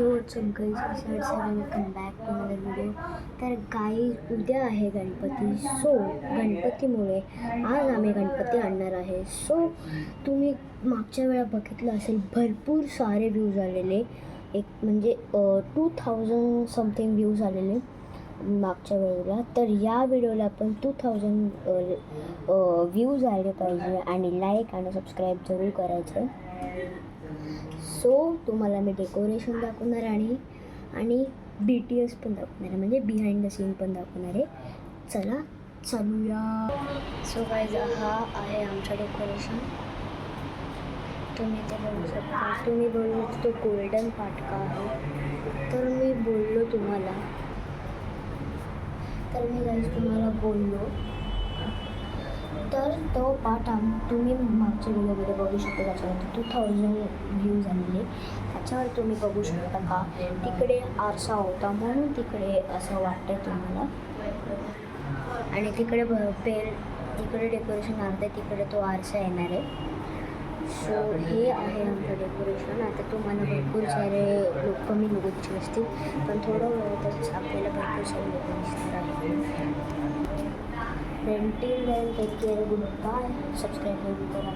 WhatsApp guys, welcome back to another video. तर guys, उद्या आहे गणपती. सो गणपतीमुळे आज आम्ही गणपती आणणार आहे. सो तुम्ही मागच्या वेळा बघितलं असेल, भरपूर सारे व्ह्यूज आलेले. एक म्हणजे 2000 समथिंग व्ह्यूज आलेले मागच्या वेळेला. तर या व्हिडिओला आपण 2000 व्ह्यूज आले पाहिजे आणि लाईक आणि सबस्क्राईब जरूर करायचं. सो तुम्हाला मी डेकोरेशन दाखवणार आणि BTS पण दाखवणार आहे, म्हणजे बिहाइंड द सीन पण दाखवणार आहे. चला चालूया. सो गाईज, हा आहे आमचं डेकोरेशन. तुम्ही ते बघू शकता. तुम्ही बोलू तो गोल्डन फाटका आहे. तर मी बोललो तुम्हाला बोललो तर तो पाठ तुम्ही मागच्या व्हिडिओमध्ये बघू शकता. त्याच्यावर 2000 व्ह्यूज आलेले. त्याच्यावर तुम्ही बघू शकता का तिकडे आरसा होता, म्हणून तिकडे असं वाटतं तुम्हाला. आणि तिकडे तिकडे डेकोरेशन आहे, तिकडे तो आरसा येणार आहे. सो हे आहे आमचं डेकोरेशन. आता तुम्हाला भरपूर सारे लोक कमी लोक दिसले असतील, पण थोडं वेळातच आपल्याला भरपूर सारे लोक दिसणार आहे. Until then, take care, goodbye, subscribe करा.